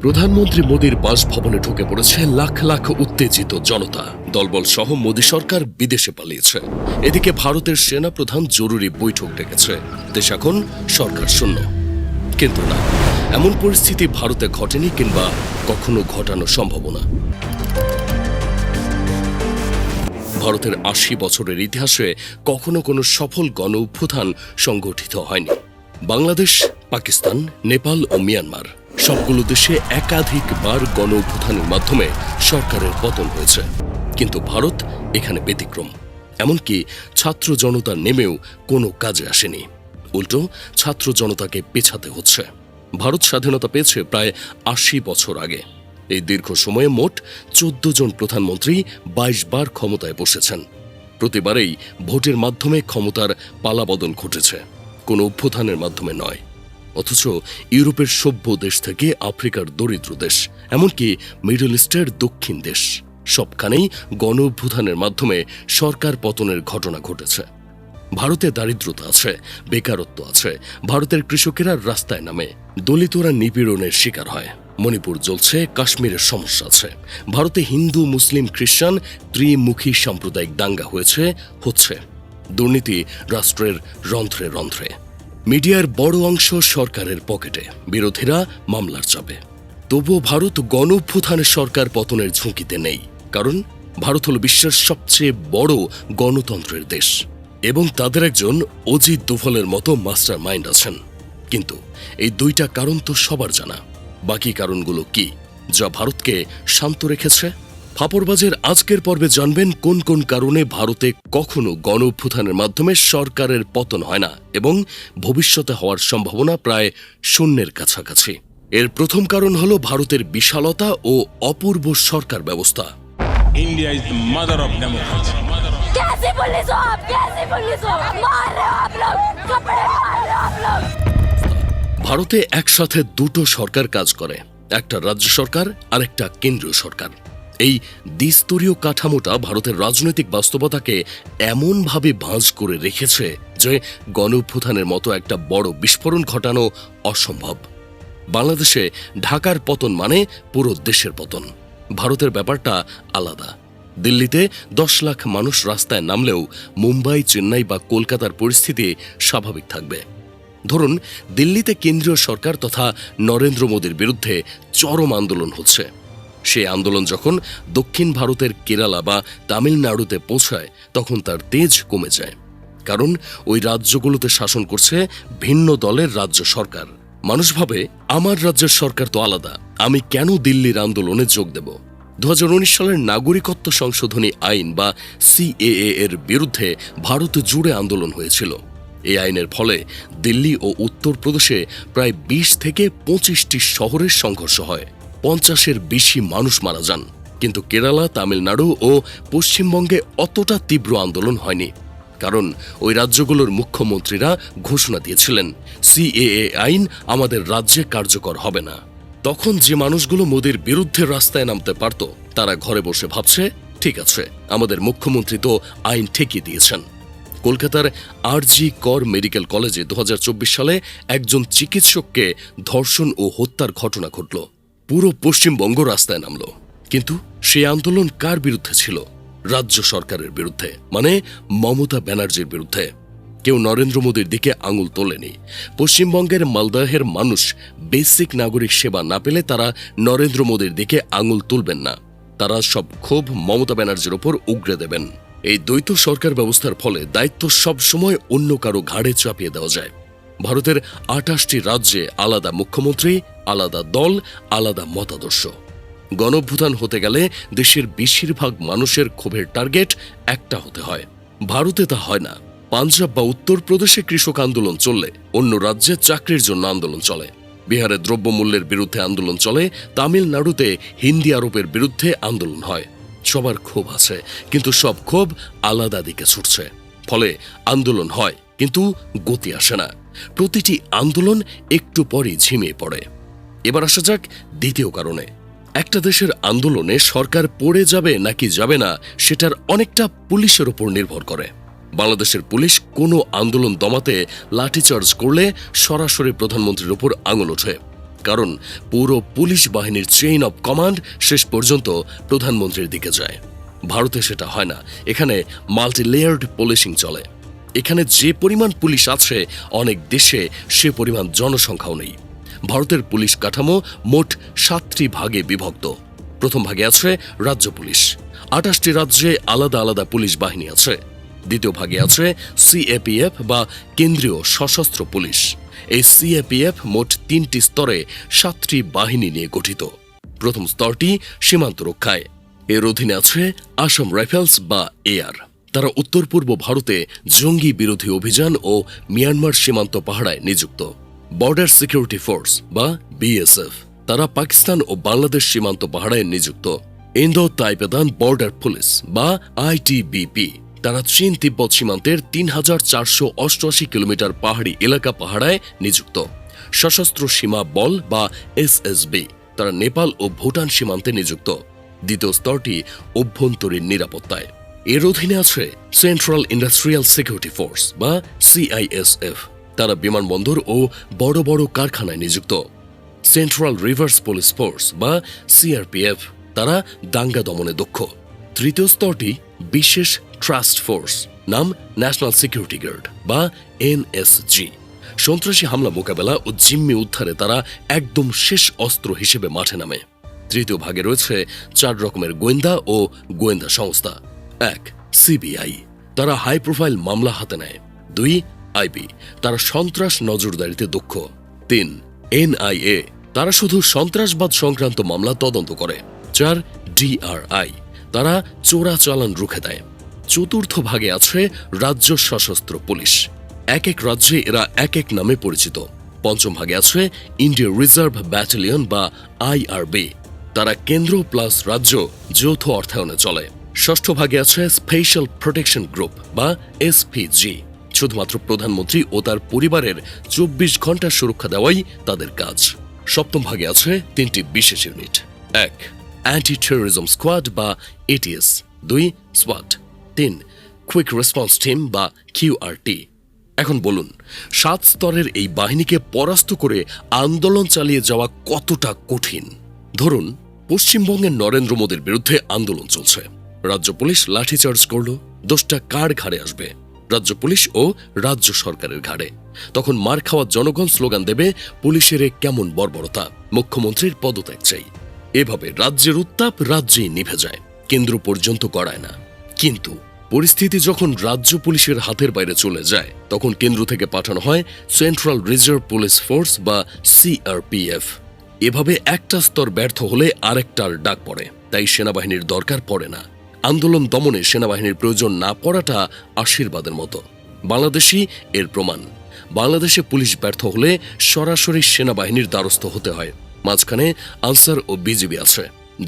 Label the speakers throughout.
Speaker 1: প্রধানমন্ত্রী মোদীর বাসভবনে ঢুকে পড়েছে লাখ লাখ উত্তেজিত জনতা। দলবল সহ মোদী সরকার বিদেশে পালিয়েছে। এদিকে ভারতের সেনাপ্রধান জরুরি বৈঠক ডেকেছে। দেশ এখন সরকার শূন্য। কিন্তু না, এমন পরিস্থিতি ভারতে ঘটেনি কিংবা কখনো ঘটানো সম্ভব না। ভারতের ৮০ বছরের ইতিহাসে কখনো কোনো সফল গণ অভ্যুত্থান সংগঠিত হয়নি। বাংলাদেশ, পাকিস্তান, নেপাল ও মিয়ানমার সবগুলো দেশে একাধিকবার গণ অভ্যুত্থানের মাধ্যমে সরকারের পতন হয়েছে। কিন্তু ভারত এখানে ব্যতিক্রম। এমনকি ছাত্র জনতা নেমেও কোনো কাজে আসেনি। উল্টো ছাত্র জনতাকে পেছাতে হচ্ছে। ভারত স্বাধীনতা পেয়েছে প্রায় ৮০ বছর আগে। এই দীর্ঘ সময়ে মোট ১৪ জন প্রধানমন্ত্রী ২২ বার ক্ষমতায় বসেছেন। প্রতিবারেই ভোটের মাধ্যমে ক্ষমতার পালাবদল ঘটেছে, কোনো অভ্যুত্থানের মাধ্যমে নয়। অথচ ইউরোপের সভ্য দেশ থেকে আফ্রিকার দরিদ্র দেশ, এমনকি মিডল ইস্টের দক্ষিণ দেশ, সবখানেই গণ অভ্যুত্থানের মাধ্যমে সরকার পতনের ঘটনা ঘটেছে। ভারতে দারিদ্রতা আছে, বেকারত্ব আছে, ভারতের কৃষকেরা রাস্তায় নামে, দলিতরা নিপীড়নের শিকার হয়, মণিপুর জ্বলছে, কাশ্মীরের সমস্যা আছে, ভারতে হিন্দু, মুসলিম, খ্রিস্টান ত্রিমুখী সাম্প্রদায়িক দাঙ্গা হচ্ছে। দুর্নীতি রাষ্ট্রের রন্ধ্রে রন্ধ্রে। মিডিয়ার বড় অংশ সরকারের পকেটে, বিরোধীরা মামলার চাপে। তবুও ভারত গণ অভ্যুত্থানের সরকার পতনের ঝুঁকিতে নেই, কারণ ভারত হল বিশ্বের সবচেয়ে বড় গণতন্ত্রের দেশ এবং তাদের একজন অজিত দোভালের মতো মাস্টার মাইন্ড আছেন। কিন্তু এই দুইটা কারণ তো সবার জানা। বাকি কারণগুলো কি যা ভারতকে শান্ত রেখেছে? ফাপড়বাজের আজকের পর্বে জানবেন কোন কোন কারণে ভারতে কখনো গণ অভ্যুত্থানের মাধ্যমে সরকারের পতন হয় না এবং ভবিষ্যতে হওয়ার সম্ভাবনা প্রায় শূন্যের কাছাকাছি। এর প্রথম কারণ হল ভারতের বিশালতা ও অপূর্ব সরকার ব্যবস্থা।
Speaker 2: India is the mother of democracy.
Speaker 3: कैसी पुलिस हो आप? कैसी पुलिस हो? मार रहे हो आप लोग, कपड़े मार रहे हो आप लोग।
Speaker 1: ভারতে একসাথে দুটো সরকার কাজ করে, একটা রাজ্য সরকার আর একটা কেন্দ্রীয় সরকার। এই দ্বিস্তরীয় কাঠামোটা ভারতের রাজনৈতিক বাস্তবতাকে এমনভাবে ভাঁজ করে রেখেছে যে গণ অভ্যুত্থানের মতো একটা বড় বিস্ফোরণ ঘটানো অসম্ভব। বাংলাদেশে ঢাকার পতন মানে পুরো দেশের পতন। ভারতের ব্যাপারটা আলাদা। দিল্লিতে ১০ লাখ মানুষ রাস্তায় নামলেও মুম্বাই, চেন্নাই বা কলকাতার পরিস্থিতি স্বাভাবিক থাকবে। ধরুন, দিল্লিতে কেন্দ্রীয় সরকার তথা নরেন্দ্র মোদীর বিরুদ্ধে চরম আন্দোলন হচ্ছে। সেই আন্দোলন যখন দক্ষিণ ভারতের কেরালা বা তামিলনাড়ুতে পৌঁছায়, তখন তার তেজ কমে যায়। কারণ ওই রাজ্যগুলোতে শাসন করছে ভিন্ন দলের রাজ্য সরকার। মানুষ ভাবে, আমার রাজ্যের সরকার তো আলাদা, আমি কেন দিল্লির আন্দোলনে যোগ দেব? ২০১৯ সালের নাগরিকত্ব সংশোধনী আইন বা সিএএ এর বিরুদ্ধে ভারত জুড়ে আন্দোলন হয়েছিল। এই আইনের ফলে দিল্লি ও উত্তরপ্রদেশে প্রায় ২০ থেকে ২৫টি শহরের সংঘর্ষ হয়, ৫০-এর বেশি মানুষ মারা যান। কিন্তু কেরালা, তামিলনাড়ু ও পশ্চিমবঙ্গে অতটা তীব্র আন্দোলন হয়নি, কারণ ওই রাজ্যগুলোর মুখ্যমন্ত্রীরা ঘোষণা দিয়েছিলেন সিএএ আইন আমাদের রাজ্যে কার্যকর হবে না। তখন যে মানুষগুলো মোদির বিরুদ্ধে রাস্তায় নামতে পারত, তারা ঘরে বসে ভাবছে, ঠিক আছে, আমাদের মুখ্যমন্ত্রী তো আইন ঠেকিয়ে দিয়েছেন। কলকাতার আরজি কর মেডিকেল কলেজে ২০২৪ সালে একজন চিকিৎসককে ধর্ষণ ও হত্যার ঘটনা ঘটল। পুরো পশ্চিমবঙ্গ রাস্তায় নামল। কিন্তু সেই আন্দোলন কার বিরুদ্ধে ছিল? রাজ্য সরকারের বিরুদ্ধে, মানে মমতা ব্যানার্জির বিরুদ্ধে। কেউ নরেন্দ্র মোদীর দিকে আঙুল তোলেনি। পশ্চিমবঙ্গের মালদহের মানুষ বেসিক নাগরিক সেবা না পেলে তারা নরেন্দ্র মোদীর দিকে আঙুল তুলবেন না। তারা সব ক্ষোভ মমতা ব্যানার্জির ওপর উগরে দেবেন। এই দ্বৈত সরকার ব্যবস্থার ফলে দায়িত্ব সবসময় অন্য কারো ঘাড়ে চাপিয়ে দেওয়া যায়। ভারতের ২৮টি রাজ্যে আলাদা মুখ্যমন্ত্রী, আলাদা দল, আলাদা মতাদর্শ। গণ অভ্যুত্থান হতে গেলে দেশের বেশিরভাগ মানুষের ক্ষোভের টার্গেট একটা হতে হয়। ভারতে তা হয় না। পাঞ্জাব বা উত্তরপ্রদেশে কৃষক আন্দোলন চললে অন্য রাজ্যে চাকরির জন্য আন্দোলন চলে। বিহারে দ্রব্যমূল্যের বিরুদ্ধে আন্দোলন চলে। তামিলনাড়ুতে হিন্দি আরোপের বিরুদ্ধে আন্দোলন হয়। সবার ক্ষোভ আছে, কিন্তু সব ক্ষোভ আলাদা দিকে ছুটছে। ফলে আন্দোলন হয়, কিন্তু গতি আসে না। প্রতিটি আন্দোলন একটু পরই ঝিমিয়ে পড়ে। এবার আসা যাক দ্বিতীয় কারণে। একটা দেশের আন্দোলনে সরকার পড়ে যাবে নাকি যাবে না, সেটার অনেকটা পুলিশের উপর নির্ভর করে। বাংলাদেশের পুলিশ কোনো আন্দোলন দমাতে লাঠিচার্জ করলে সরাসরি প্রধানমন্ত্রীর উপর আঙুল ওঠে। কারণ পুরো পুলিশ বাহিনীর চেইন অব কমান্ড শেষ পর্যন্ত প্রধানমন্ত্রীর দিকে যায়। ভারতে সেটা হয় না। এখানে মাল্টি লেয়ার্ড পুলিশিং চলে। এখানে যে পরিমাণ পুলিশ আছে অনেক দেশে সে পরিমাণ জনসংখ্যাও নেই। ভারতের পুলিশ কাঠামো মোট 7টি ভাগে বিভক্ত। প্রথম ভাগে আছে রাজ্য পুলিশ। 28টি রাজ্যে আলাদা আলাদা পুলিশ বাহিনী আছে। দ্বিতীয় ভাগে আছে সিএপিএফ বা কেন্দ্রীয় সশস্ত্র পুলিশ। এই সিএপিএফ মোট 3টি স্তরে 7টি বাহিনী নিয়ে গঠিত। প্রথম স্তরটি সীমান্ত রক্ষায়। এর অধীনে আছে আসাম রাইফেলস বা এআর। তারা উত্তর পূর্ব ভারতে জঙ্গি বিরোধী অভিযান ও মিয়ানমার সীমান্ত পাহারায় নিযুক্ত। বর্ডার সিকিউরিটি ফোর্স বা বিএসএফ, তারা পাকিস্তান ও বাংলাদেশ সীমান্ত পাহারায় নিযুক্ত। ইন্দো তাইপেদান বর্ডার পুলিশ বা আইটিবিপি, তারা চীন তিব্বত সীমান্তের 3488 কিলোমিটার পাহাড়ি এলাকা পাহারায় নিযুক্ত। সশস্ত্র সীমা বল বা এসএসবি, তারা নেপাল ও ভুটান সীমান্তে নিযুক্ত। দ্বিতীয় স্তরটি অভ্যন্তরীণ নিরাপত্তায়। এর অধীনে আছে সেন্ট্রাল ইন্ডাস্ট্রিয়াল সিকিউরিটি ফোর্স বা সিআইএসএফ, তারা বিমানবন্দর ও বড় বড় কারখানায় নিযুক্ত। সেন্ট্রাল রিভার্স পুলিশ ফোর্স বা সিআরপিএফ, তারা দাঙ্গা দমনে দক্ষ। তৃতীয় স্তরটি বিশেষ ট্রাস্ট ফোর্স, নাম ন্যাশনাল সিকিউরিটি গার্ড বা এনএসজি। সন্ত্রাসী হামলা মোকাবেলা ও জিম্মি উদ্ধারে তারা একদম শেষ অস্ত্র হিসেবে মাঠে নামে। তৃতীয় ভাগে রয়েছে 4 রকমের গোয়েন্দা ও গোয়েন্দা সংস্থা। 1. সিবিআই, তারা হাই প্রোফাইল মামলা হাতে নেয়। 2. আইবি, তারা সন্ত্রাস নজরদারিতে দক্ষ। 3. এনআইএ, তারা শুধু সন্ত্রাসবাদ সংক্রান্ত মামলা তদন্ত করে। 4. ডিআরআই, তারা চোরাচালান রুখে দেয়। চতুর্থ ভাগে আছে রাজ্য সশস্ত্র পুলিশ। এক এক রাজ্যে এরা এক এক নামে পরিচিত। পঞ্চম ভাগে আছে ইন্ডিয়া রিজার্ভ ব্যাটালিয়ন বা আইআরবি, তারা কেন্দ্র প্লাস রাজ্য যৌথ অর্থায়নে চলে। ষষ্ঠ ভাগে আছে স্পেশাল প্রোটেকশন গ্রুপ বা এসপিজি, শুধুমাত্র প্রধানমন্ত্রী ও তার পরিবারের 24 ঘন্টা সুরক্ষা দেওয়াই তাদের কাজ। সপ্তম ভাগে আছে 3টি বিশেষ ইউনিট। 1. অ্যান্টি টেরোরিজম স্কোয়াড বা এটিএস। 2. সোয়াট। 3. কুইক রেসপন্স টিম বা কিউআরটি। এখন বলুন, 7 স্তরের এই বাহিনীকে পরাস্ত করে আন্দোলন চালিয়ে যাওয়া কতটা কঠিন। ধরুন, পশ্চিমবঙ্গের নরেন্দ্র মোদীর বিরুদ্ধে আন্দোলন চলছে। রাজ্য পুলিশ লাঠিচার্জ করল, দোষটা কার ঘাড়ে আসবে? রাজ্য পুলিশ ও রাজ্য সরকারের ঘাড়ে। তখন মার খাওয়া জনগণ স্লোগান দেবে, পুলিশের এ কেমন বর্বরতা, মুখ্যমন্ত্রীর পদত্যাগ চাই। এভাবে রাজ্যের উত্তাপ রাজ্যেই নিভে যায়, কেন্দ্র পর্যন্ত গড়ায় না। কিন্তু পরিস্থিতি যখন রাজ্য পুলিশের হাতের বাইরে চলে যায়, তখন কেন্দ্র থেকে পাঠানো হয় সেন্ট্রাল রিজার্ভ পুলিশ ফোর্স বা সিআরপিএফ। এভাবে একটা স্তর ব্যর্থ হলে আরেকটার ডাক পড়ে, তাই সেনাবাহিনীর দরকার পড়ে না। আন্দোলন দমনে সেনাবাহিনীর প্রয়োজন না পড়াটা আশীর্বাদের মতো। বাংলাদেশই এর প্রমাণ। বাংলাদেশে পুলিশ ব্যর্থ হলে সরাসরি সেনাবাহিনীর দ্বারস্থ হতে হয়। মাঝখানে আনসার ও বিজিবি আছে,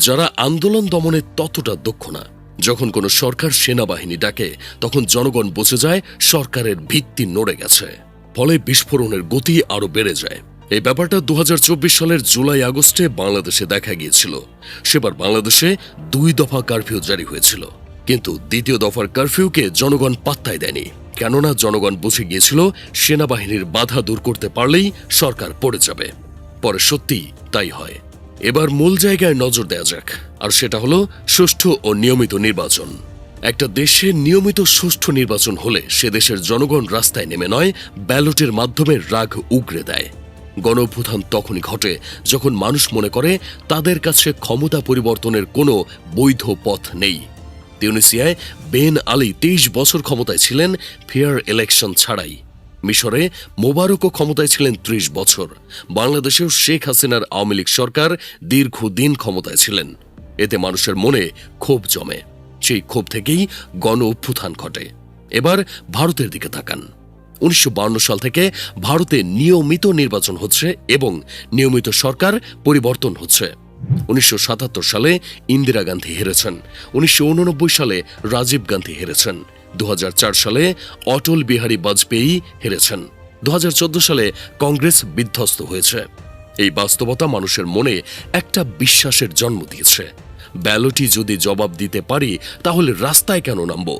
Speaker 1: যারা আন্দোলন দমনে ততটা দক্ষ না। যখন কোনো সরকার সেনাবাহিনী ডাকে, তখন জনগণ বুঝে যায় সরকারের ভিত্তি নড়ে গেছে, ফলে বিস্ফোরণের গতি আরো বেড়ে যায়। এই ব্যাপারটা 2024 সালের জুলাই আগস্টে বাংলাদেশে দেখা গিয়েছিল। সেবার বাংলাদেশে 2 দফা কারফিউ জারি হয়েছিল, কিন্তু দ্বিতীয় দফার কারফিউকে জনগণ পাত্তাই দেয়নি। কেননা জনগণ বুঝে গিয়েছিল সেনাবাহিনীর বাধা দূর করতে পারলেই সরকার পড়ে যাবে। পরে সত্যি তাই হয়। এবার মূল জায়গায় নজর দেয়া যাক, আর সেটা হলো সুষ্ঠু ও নিয়মিত নির্বাচন। একটা দেশে নিয়মিত সুষ্ঠু নির্বাচন হলে সে দেশের জনগণ রাস্তায় নেমে নয়, ব্যালটের মাধ্যমে রাগ উগরে দেয়। গণঅভ্যুত্থান তখনই ঘটে যখন মানুষ মনে করে তাদের কাছে ক্ষমতা পরিবর্তনের কোনো বৈধ পথ নেই। তিউনিসিয়ায় বেন আলী 23 বছর ক্ষমতায় ছিলেন ফেয়ার ইলেকশন ছাড়াই। মিশরে মোবারকও ক্ষমতায় ছিলেন 30 বছর। বাংলাদেশেও শেখ হাসিনার আওয়ামী লীগ সরকার দীর্ঘদিন ক্ষমতায় ছিলেন। এতে মানুষের মনে ক্ষোভ জমে, সেই ক্ষোভ থেকেই গণঅভ্যুত্থান ঘটে। এবার ভারতের দিকে তাকান। 1952 সাল থেকে ভারতে নিয়মিত নির্বাচন হচ্ছে এবং নিয়মিত সরকার পরিবর্তন হচ্ছে। 1977 সালে ইন্দিরা গান্ধী হেরেছেন, 1989 সালে রাজীব গান্ধী হেরেছেন, 2004 সালে অটল বিহারী বাজপেয়ী হেরেছেন, 2014 সালে কংগ্রেস বিধ্বস্ত হয়েছে। এই বাস্তবতা মানুষের মনে একটা বিশ্বাসের জন্ম দিয়েছে, ব্যালটই যদি জবাব দিতে পারি তাহলে রাস্তায় কেন নামব।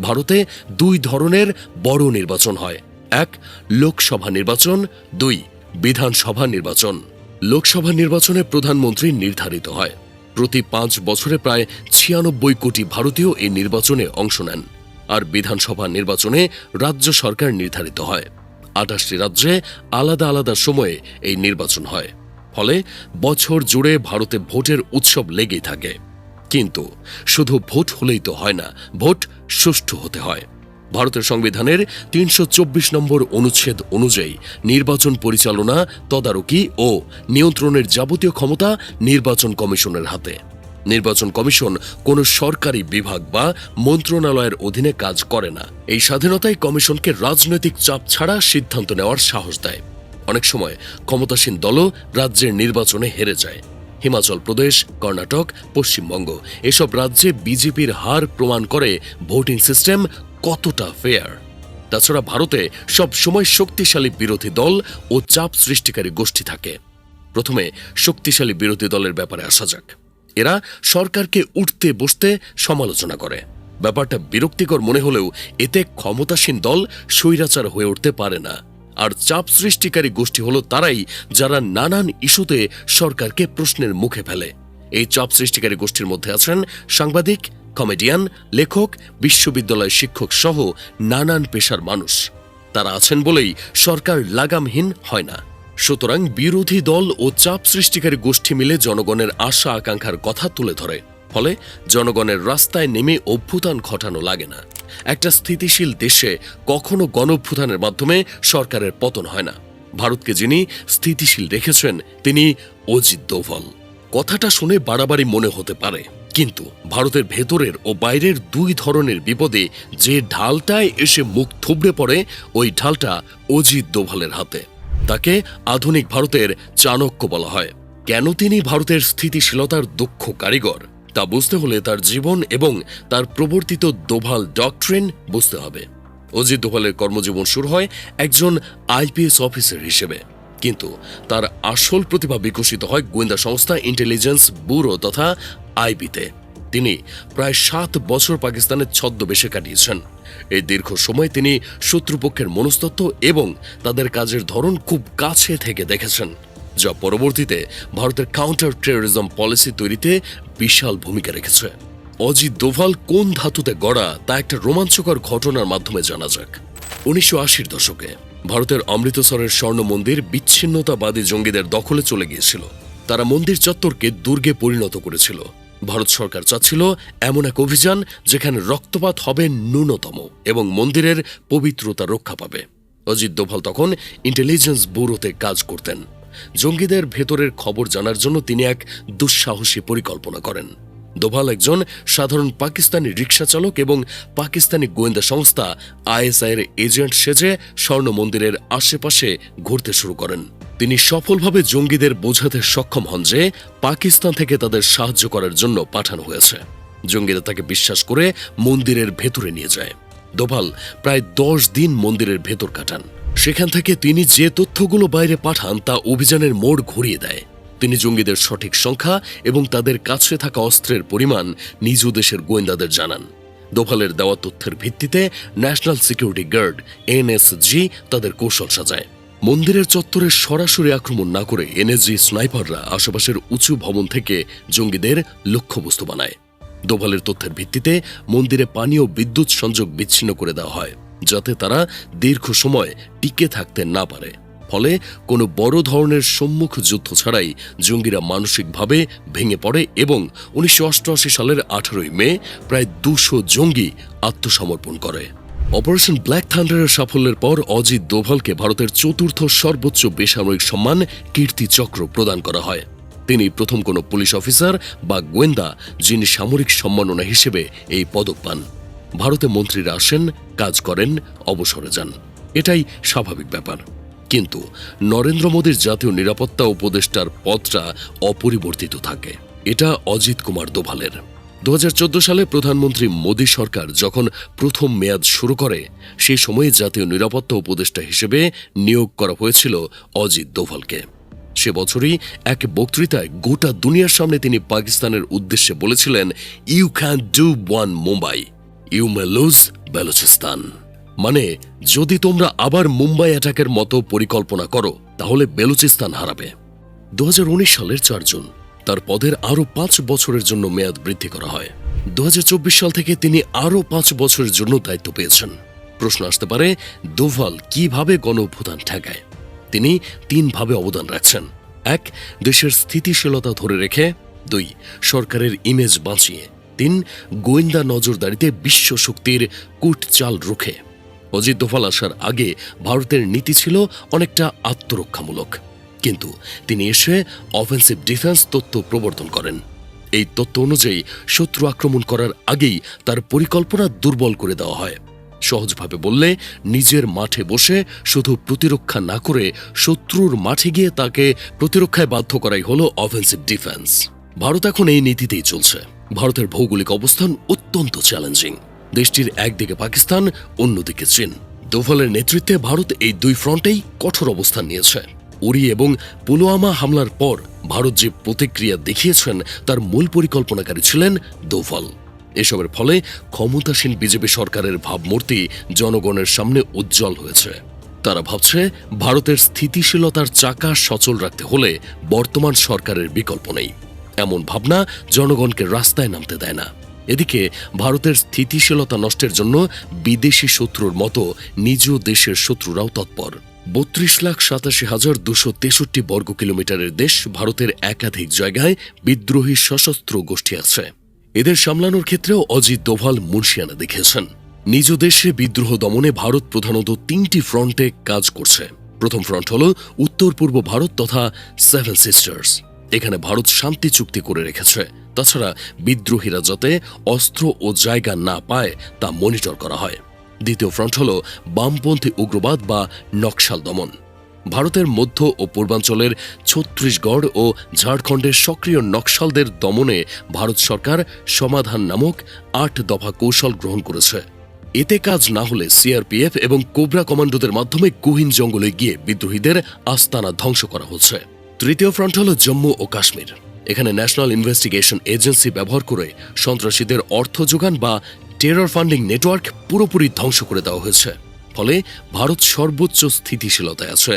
Speaker 1: ভারতে 2 ধরনের বড় নির্বাচন হয়, 1 লোকসভা নির্বাচন, 2 বিধানসভা নির্বাচন। লোকসভা নির্বাচনে প্রধানমন্ত্রী নির্ধারিত হয়। প্রতি 5 বছরে প্রায় 96 কোটি ভারতীয় এই নির্বাচনে অংশ নেন। আর বিধানসভা নির্বাচনে রাজ্য সরকার নির্ধারিত হয়। 28টি রাজ্যে আলাদা আলাদা সময়ে এই নির্বাচন হয়। ফলে বছর জুড়ে ভারতে ভোটের উৎসব লেগেই থাকে। কিন্তু শুধু ভোট হলেই তো হয় না, ভোট সুষ্ঠু হতে হয়। ভারতের সংবিধানের 324 নম্বর অনুচ্ছেদ অনুযায়ী নির্বাচন পরিচালনা, তদারকি ও নিয়ন্ত্রণের যাবতীয় ক্ষমতা নির্বাচন কমিশনের হাতে। নির্বাচন কমিশন কোনো সরকারি বিভাগ বা মন্ত্রণালয়ের অধীনে কাজ করে না। এই স্বাধীনতাই কমিশনকে রাজনৈতিক চাপ ছাড়া সিদ্ধান্ত নেওয়ার সাহস দেয়। অনেক সময় ক্ষমতাসীন দলও রাজ্যের নির্বাচনে হেরে যায়। হিমাচল প্রদেশ, কর্ণাটক, পশ্চিমবঙ্গ এসব রাজ্যে বিজেপির হার প্রমাণ করে ভোটিং সিস্টেম কতটা ফেয়ার। তাছাড়া ভারতে সব সময় শক্তিশালী বিরোধী দল ও চাপ সৃষ্টিকারী গোষ্ঠী থাকে। প্রথমে শক্তিশালী বিরোধী দলের ব্যাপারে আসা যাক। এরা সরকারকে উঠতে বসতে সমালোচনা করে। ব্যাপারটা বিরক্তিকর মনে হলেও এতে ক্ষমতাসীন দল স্বৈরাচার হয়ে উঠতে পারে না। আর চাপ সৃষ্টিকারী গোষ্ঠী হলো তারাই যারা নানান ইস্যুতে সরকারকে প্রশ্নের মুখে ফেলে। এই চাপ সৃষ্টিকারী গোষ্ঠীর মধ্যে আছেন সাংবাদিক, কমেডিয়ান, লেখক, বিশ্ববিদ্যালয় শিক্ষক সহ নানান পেশার মানুষ। তারা আছেন বলেই সরকার লাগামহীন হয় না। সুতরাং বিরোধী দল ও চাপ সৃষ্টিকারী গোষ্ঠী মিলে জনগণের আশা আকাঙ্ক্ষার কথা তুলে ধরে। ফলে জনগণের রাস্তায় নেমে অভ্যুত্থান ঘটানো লাগে না। একটা স্থিতিশীল দেশে কখনো গণঅভ্যুত্থানের মাধ্যমে সরকারের পতন হয় না। ভারতকে যিনি স্থিতিশীল রেখেছেন তিনি অজিত দোভাল। কথাটা শুনে বাড়াবাড়ি মনে হতে পারে, কিন্তু ভারতের ভেতরের ও বাইরের দুই ধরনের বিপদে যে ঢালটায় এসে মুখ থুবড়ে পড়ে ওই ঢালটা অজিত দোভালের হাতে। তাকে আধুনিক ভারতের চাণক্য বলা হয়। কেন তিনি ভারতের স্থিতিশীলতার দক্ষ কারিগর তা বুঝতে হলে তার জীবন এবং তার প্রবর্তিত দোভাল ডক্ট্রিন বুঝতে হবে। অজিত দোভালের কর্মজীবন শুরু হয় একজন আইপিএস অফিসার হিসেবে, কিন্তু তার আসল প্রতিভা বিকশিত হয় গোয়েন্দা সংস্থা ইন্টেলিজেন্স ব্যুরো তথা আইবিতে। তিনি প্রায় 7 বছর পাকিস্তানের ছদ্মবেশে কাটিয়েছেন। এই দীর্ঘ সময় তিনি শত্রুপক্ষের মনস্তত্ত্ব এবং তাদের কাজের ধরন খুব কাছে থেকে দেখেছেন, যা পরবর্তীতে ভারতের কাউন্টার টেরোরিজম পলিসি তৈরিতে বিশাল ভূমিকা রেখেছে। অজিত দোভাল কোন ধাতুতে গড়া তা একটা রোমাঞ্চকর ঘটনার মাধ্যমে জানা যাক। 1980-র দশকে ভারতের অমৃতসরের স্বর্ণ মন্দির বিচ্ছিন্নতাবাদী জঙ্গিদের দখলে চলে গিয়েছিল। তারা মন্দির চত্বরকে দুর্গে পরিণত করেছিল। ভারত সরকার চাচ্ছিল এমন এক অভিযান যেখানে রক্তপাত হবে ন্যূনতম এবং মন্দিরের পবিত্রতা রক্ষা পাবে। অজিত দোভাল তখন ইন্টেলিজেন্স ব্যুরোতে কাজ করতেন। জঙ্গিদের ভেতরের খবর জানার জন্য তিনি এক দুঃসাহসী পরিকল্পনা করেন। দোভাল একজন সাধারণ পাকিস্তানি রিকশা চালক এবং পাকিস্তানি গোয়েন্দা সংস্থা আইএসআইয়ের এজেন্ট সেজে স্বর্ণ মন্দিরের আশেপাশে ঘুরতে শুরু করেন। তিনি সফলভাবে জঙ্গিদের বোঝাতে সক্ষম হন যে পাকিস্তান থেকে তাদের সাহায্য করার জন্য পাঠানো হয়েছে। জঙ্গিরা তাকে বিশ্বাস করে মন্দিরের ভেতরে নিয়ে যায়। দোভাল প্রায় 10 দিন মন্দিরের ভেতর কাটান। সেখান থেকে তিনি যে তথ্যগুলো বাইরে পাঠান তা অভিযানের মোড় ঘুরিয়ে দেয়। তিনি জঙ্গিদের সঠিক সংখ্যা এবং তাদের কাছে থাকা অস্ত্রের পরিমাণ নিজ দেশের গোয়েন্দাদের জানান। দোভালের দেওয়া তথ্যের ভিত্তিতে ন্যাশনাল সিকিউরিটি গার্ড এনএসজি তাদের কৌশল সাজায়। মন্দিরের চত্বরে সরাসরি আক্রমণ না করে এনএসজি স্নাইপাররা আশেপাশের উঁচু ভবন থেকে জঙ্গিদের লক্ষ্যবস্তু বানায়। দোভালের তথ্যের ভিত্তিতে মন্দিরে পানি ও বিদ্যুৎ সংযোগ বিচ্ছিন্ন করে দেওয়া হয়, যাতে তারা দীর্ঘ সময় টিকে থাকতে না পারে। ফলে কোনো বড় ধরনের সম্মুখ যুদ্ধ ছাড়াই জঙ্গিরা মানসিকভাবে ভেঙে পড়ে এবং 1988 সালের 18 মে প্রায় 200 জঙ্গি আত্মসমর্পণ করে। অপারেশন ব্ল্যাক থান্ডারের সাফল্যের পর অজিত দোভালকে ভারতের 4র্থ সর্বোচ্চ বেসামরিক সম্মান কীর্তি চক্র প্রদান করা হয়। তিনি প্রথম কোনো পুলিশ অফিসার বা গোয়েন্দা যিনি সামরিক সম্মাননা হিসেবে এই পদক পান। ভারতে মন্ত্রীরা আসেন, কাজ করেন, অবসরে যান, এটাই স্বাভাবিক ব্যাপার। কিন্তু নরেন্দ্র মোদীর জাতীয় নিরাপত্তা উপদেষ্টার পদটা অপরিবর্তিত থাকে। এটা অজিত কুমার দোভালের। 2014 সালে প্রধানমন্ত্রী মোদী সরকার যখন প্রথম মেয়াদ শুরু করে, সেই সময়ে জাতীয় নিরাপত্তা উপদেষ্টা হিসেবে নিয়োগ করা হয়েছিল অজিত দোভালকে। সে বছরই এক বক্তৃতায় গোটা দুনিয়ার সামনে তিনি পাকিস্তানের উদ্দেশ্যে বলেছিলেন, you can do one Mumbai, you may lose Balochistan. মানে, যদি তোমরা আবার মুম্বাই অ্যাটাকের মতো পরিকল্পনা করো তাহলে বেলুচিস্তান হারাবে। 2019 সালের 4 জুন তার পদের আরও 5 বছরের জন্য মেয়াদ বৃদ্ধি করা হয়। 2024 সাল থেকে তিনি আরও 5 বছরের জন্য দায়িত্ব পেয়েছেন। প্রশ্ন আসতে পারে, দোভাল কিভাবে গণঅভ্যুত্থান ঠেকায়? তিনি 3 ভাবে অবদান রাখছেন। 1. দেশের স্থিতিশীলতা ধরে রেখে। 2. সরকারের ইমেজ বাঁচিয়ে। 3. গোয়েন্দা নজরদারিতে বিশ্ব শক্তির কূটচাল রুখে। অজিত দোভাল আসার আগে ভারতের নীতি ছিল অনেকটা আত্মরক্ষামূলক, কিন্তু তিনি এসে অফেন্সিভ ডিফেন্স তত্ত্ব প্রবর্তন করেন। এই তত্ত্ব অনুযায়ী শত্রু আক্রমণ করার আগেই তার পরিকল্পনা দুর্বল করে দেওয়া হয়। সহজভাবে বললে, নিজের মাঠে বসে শুধু প্রতিরক্ষা না করে শত্রুর মাঠে গিয়ে তাকে প্রতিরক্ষায় বাধ্য করাই হল অফেন্সিভ ডিফেন্স। ভারত এখন এই নীতিতেই চলছে। ভারতের ভৌগোলিক অবস্থান অত্যন্ত চ্যালেঞ্জিং। দেশটির একদিকে পাকিস্তান, অন্যদিকে চীন। দোভালের নেতৃত্বে ভারত এই 2 ফ্রন্টেই কঠোর অবস্থান নিয়েছে। উরি এবং পুলওয়ামা হামলার পর ভারত যে প্রতিক্রিয়া দেখিয়েছেন তার মূল পরিকল্পনাকারী ছিলেন দোভাল। এসবের ফলে ক্ষমতাসীন বিজেপি সরকারের ভাবমূর্তি জনগণের সামনে উজ্জ্বল হয়েছে। তারা ভাবছে, ভারতের স্থিতিশীলতার চাকা সচল রাখতে হলে বর্তমান সরকারের বিকল্প নেই। এমন ভাবনা জনগণকে রাস্তায় নামতে দেয় না। এদিকে ভারতের স্থিতিশীলতা নষ্টের জন্য বিদেশি শত্রুর মতো নিজ দেশের শত্রুরাও তৎপর। 32,87,263 বর্গ কিলোমিটারের দেশ ভারতের একাধিক জায়গায় বিদ্রোহী সশস্ত্র গোষ্ঠী আছে। এদের সামলানোর ক্ষেত্রেও অজিত দোভাল মুনশিয়ানা দেখিয়েছেন। নিজ দেশে বিদ্রোহ দমনে ভারত প্রধানত 3টি ফ্রন্টে কাজ করছে। প্রথম ফ্রন্ট হল উত্তর পূর্ব ভারত তথা 7 সিস্টার্স। এখানে ভারত শান্তি চুক্তি করে রেখেছে। তাছাড়া বিদ্রোহীরা যাতে অস্ত্র ও জায়গা না পায় তা মনিটর করা হয়। দ্বিতীয় ফ্রন্ট হল বামপন্থী উগ্রবাদ বা নকশাল দমন। ভারতের মধ্য ও পূর্বাঞ্চলের ছত্তিশগড় ও ঝাড়খণ্ডের সক্রিয় নকশালদের দমনে ভারত সরকার সমাধান নামক 8 দফা কৌশল গ্রহণ করেছে। এতে কাজ না হলে সিআরপিএফ এবং কোবরা কমান্ডোদের মাধ্যমে গহীন জঙ্গলে গিয়ে বিদ্রোহীদের আস্তানা ধ্বংস করা হচ্ছে। তৃতীয় ফ্রন্ট হল জম্মু ও কাশ্মীর। এখানে ন্যাশনাল ইনভেস্টিগেশন এজেন্সি ব্যবহার করে সন্ত্রাসীদের অর্থ যোগান বা টেরর ফান্ডিং নেটওয়ার্ক পুরোপুরি ধ্বংস করে দেওয়া হয়েছে। ফলে ভারত সর্বোচ্চ স্থিতিশীলতায় আছে,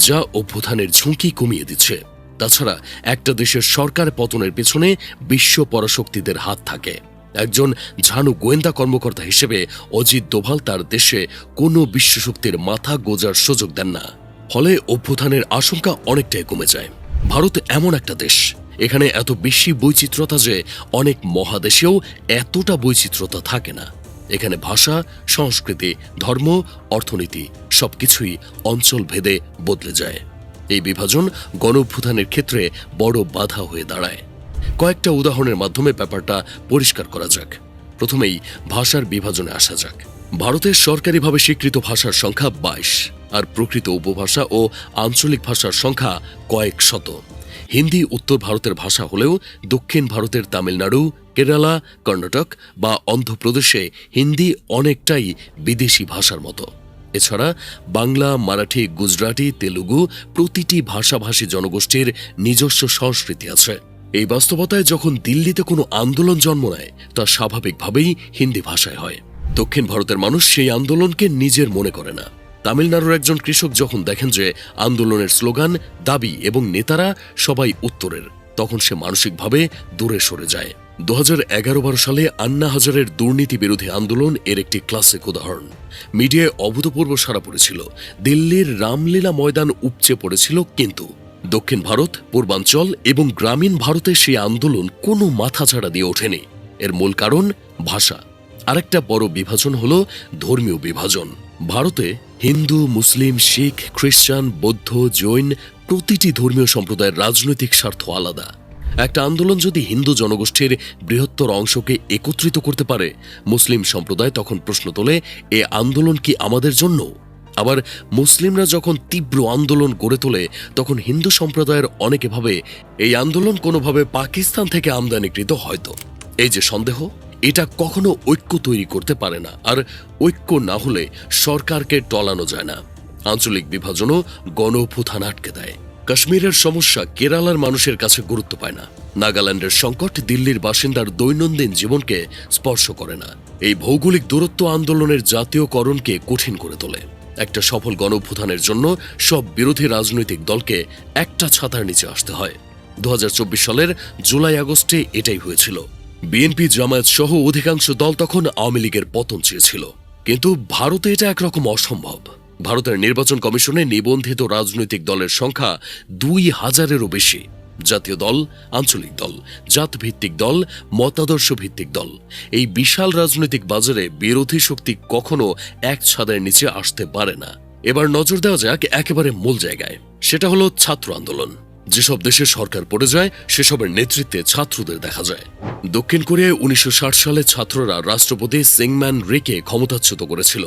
Speaker 1: যা অভ্যুত্থানের ঝুঁকি কমিয়ে দিচ্ছে। তাছাড়া একটা দেশের সরকার পতনের পেছনে বিশ্ব পরাশক্তিদের হাত থাকে। একজন ঝানু গোয়েন্দা কর্মকর্তা হিসেবে অজিত দোভাল তার দেশে কোনো বিশ্বশক্তির মাথা গোজার সুযোগ দেন না। ফলে অভ্যুত্থানের আশঙ্কা অনেকটাই কমে যায়। ভারত এমন একটা দেশ, এখানে এত বেশি বৈচিত্র্যতা যে অনেক মহাদেশেও এতটা বৈচিত্র্যতা থাকে না। এখানে ভাষা, সংস্কৃতি, ধর্ম, অর্থনীতি সবকিছুই অঞ্চল ভেদে বদলে যায়। এই বিভাজন গণঅভ্যুত্থানের ক্ষেত্রে বড় বাধা হয়ে দাঁড়ায়। কয়েকটা উদাহরণের মাধ্যমে ব্যাপারটা পরিষ্কার করা যাক। প্রথমেই ভাষার বিভাজনে আসা যাক। ভারতের সরকারিভাবে স্বীকৃত ভাষার সংখ্যা 22, আর প্রকৃত উপভাষা ও আঞ্চলিক ভাষার সংখ্যা কয়েক শত। হিন্দি উত্তর ভারতের ভাষা হলেও দক্ষিণ ভারতের তামিলনাড়ু, কেরালা, কর্ণাটক বা অন্ধ্রপ্রদেশে হিন্দি অনেকটাই বিদেশি ভাষার মতো। এছাড়া বাংলা, মারাঠি, গুজরাটি, তেলুগু প্রতিটি ভাষাভাষী জনগোষ্ঠীর নিজস্ব সংস্কৃতি আছে। এই বাস্তবতায় যখন দিল্লিতে কোনো আন্দোলন জন্ম নেয় তা স্বাভাবিকভাবেই হিন্দি ভাষায় হয়। দক্ষিণ ভারতের মানুষ সেই আন্দোলনকে নিজের মনে করে না। তামিলনাড়ুর একজন কৃষক যখন দেখেন যে আন্দোলনের স্লোগান, দাবি এবং নেতারা সবাই উত্তরের, তখন সে মানসিকভাবে দূরে সরে যায়। 2011-12 সালে আন্না হাজারের দুর্নীতি বিরোধী আন্দোলন এর একটি ক্লাসিক উদাহরণ। মিডিয়ায় অভূতপূর্ব সাড়া পড়েছিল। দিল্লির রামলীলা ময়দান উপচে পড়েছিল, কিন্তু দক্ষিণ ভারত, পূর্বাঞ্চল এবং গ্রামীণ ভারতে সেই আন্দোলন কোনো মাথাছাড়া দিয়ে ওঠেনি। এর মূল কারণ ভাষা। আরেকটা বড় বিভাজন হল ধর্মীয় বিভাজন। ভারতে হিন্দু, মুসলিম, শিখ, খ্রিস্টান, বৌদ্ধ, জৈন প্রতিটি ধর্মীয় সম্প্রদায়ের রাজনৈতিক স্বার্থ আলাদা। একটা আন্দোলন যদি হিন্দু জনগোষ্ঠীর বৃহত্তর অংশকে একত্রিত করতে পারে, মুসলিম সম্প্রদায় তখন প্রশ্ন তোলে, এ আন্দোলন কি আমাদের জন্য? আবার মুসলিমরা যখন তীব্র আন্দোলন গড়ে তোলে, তখন হিন্দু সম্প্রদায়ের অনেকে ভাবে এই আন্দোলন কোনোভাবে পাকিস্তান থেকে আমদানিকৃত হয়তো। এই যে সন্দেহ, এটা কখনো ঐক্য তৈরি করতে পারে না, আর ঐক্য না হলে সরকারকে টলানো যায় না। আঞ্চলিক বিভাজনও গণঅভ্যুত্থান আটকে দেয়। কাশ্মীরের সমস্যা কেরালার মানুষের কাছে গুরুত্ব পায় না। নাগাল্যান্ডের সংকট দিল্লির বাসিন্দার দৈনন্দিন জীবনকে স্পর্শ করে না। এই ভৌগোলিক দূরত্ব আন্দোলনের জাতীয়করণকে কঠিন করে তোলে। একটা সফল গণঅভ্যুত্থানের জন্য সব বিরোধী রাজনৈতিক দলকে একটা ছাতার নিচে আসতে হয়। 2024 সালের জুলাই আগস্টে এটাই হয়েছিল। বিএনপি, জামায়াত সহ অধিকাংশ দল তখন আওয়ামী লীগের পতন চেয়েছিল, কিন্তু ভারতে এটা একরকম অসম্ভব। ভারতের নির্বাচন কমিশনে নিবন্ধিত রাজনৈতিক দলের সংখ্যা 2000-এরও বেশি। জাতীয় দল, আঞ্চলিক দল, জাতভিত্তিক দল, মতাদর্শ ভিত্তিক দল, এই বিশাল রাজনৈতিক বাজারে বিরোধী শক্তি কখনো এক ছাদের নিচে আসতে পারে না। এবার নজর দেওয়া যাক একেবারে মূল জায়গায়, সেটা হলো ছাত্র আন্দোলন। যেসব দেশে সরকার পড়ে যায় সেসবের নেতৃত্বে ছাত্রদের দেখা যায়। দক্ষিণ কোরিয়ায় 1960 সালে ছাত্ররা রাষ্ট্রপতি সিংম্যান রিকে ক্ষমতাচ্যুত করেছিল।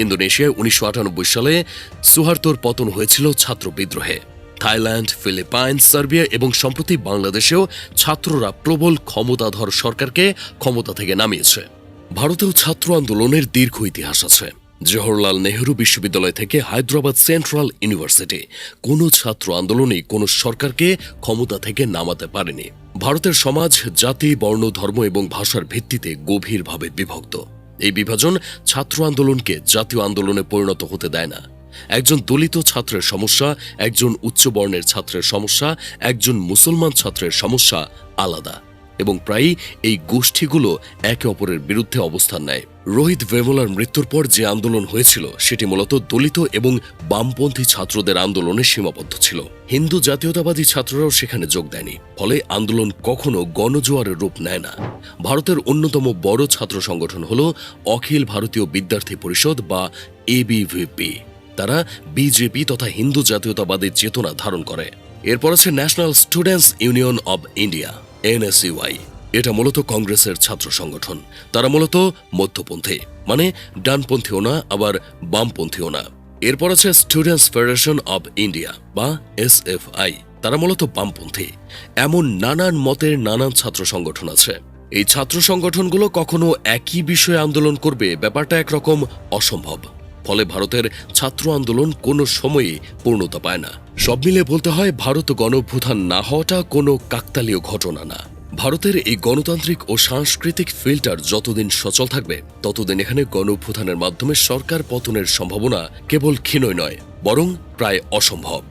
Speaker 1: ইন্দোনেশিয়ায় 1998 সালে সুহার্তোর পতন হয়েছিল ছাত্র বিদ্রোহে। থাইল্যান্ড, ফিলিপাইন, সার্বিয়া এবং সম্প্রতি বাংলাদেশেও ছাত্ররা প্রবল ক্ষমতাধর সরকারকে ক্ষমতা থেকে নামিয়েছে। ভারতেও ছাত্র আন্দোলনের দীর্ঘ ইতিহাস আছে। জওহরলাল নেহরু বিশ্ববিদ্যালয় থেকে হায়দ্রাবাদ সেন্ট্রাল ইউনিভার্সিটি, কোনো ছাত্র আন্দোলনই কোনো সরকারকে ক্ষমতা থেকে নামাতে পারেনি। ভারতের সমাজ জাতি, বর্ণ, ধর্ম এবং ভাষার ভিত্তিতে গভীরভাবে বিভক্ত। এই বিভাজন ছাত্র আন্দোলনকে জাতীয় আন্দোলনে পরিণত হতে দেয় না। একজন দলিত ছাত্রের সমস্যা, একজন উচ্চ বর্ণের ছাত্রের সমস্যা, একজন মুসলমান ছাত্রের সমস্যা আলাদা, এবং প্রায়ই এই গোষ্ঠীগুলো একে অপরের বিরুদ্ধে অবস্থান নেয়। রোহিত ভেমুলার মৃত্যুর পর যে আন্দোলন হয়েছিল সেটি মূলত দলিত এবং বামপন্থী ছাত্রদের আন্দোলনে সীমাবদ্ধ ছিল। হিন্দু জাতীয়তাবাদী ছাত্ররাও সেখানে যোগ দেয়নি, ফলে আন্দোলন কখনো গণজোয়ারের রূপ নেয় না। ভারতের অন্যতম বড় ছাত্র সংগঠন হল অখিল ভারতীয় বিদ্যার্থী পরিষদ বা এবিভিপি। তারা বিজেপি তথা হিন্দু জাতীয়তাবাদের চেতনা ধারণ করে। এরপর আছে national students union of India, NSUI। এটা মূলত কংগ্রেসের ছাত্র সংগঠন। তারা মূলত মধ্যপন্থী, মানে ডানপন্থীও না আবার বামপন্থীও না। এরপর আছে স্টুডেন্টস ফেডারেশন অব ইন্ডিয়া বা SFI। তারা মূলত বামপন্থী। এমন নানান মতের নানান ছাত্র সংগঠন আছে। এই ছাত্র সংগঠনগুলো কখনো একই বিষয়ে আন্দোলন করবে, ব্যাপারটা একরকম অসম্ভব। ফলে ভারতের ছাত্র আন্দোলন কোনো সময়ই পূর্ণতা পায় না। সব মিলে বলতে হয়, ভারত গণঅভ্যুত্থান না হওয়াটা কোনো কাকতালীয় ঘটনা না। ভারতের এই গণতান্ত্রিক ও সাংস্কৃতিক ফিল্টার যতদিন সচল থাকবে ততদিন এখানে গণঅভ্যুত্থানের মাধ্যমে সরকার পতনের সম্ভাবনা কেবল ক্ষীণই নয়, বরং প্রায় অসম্ভব।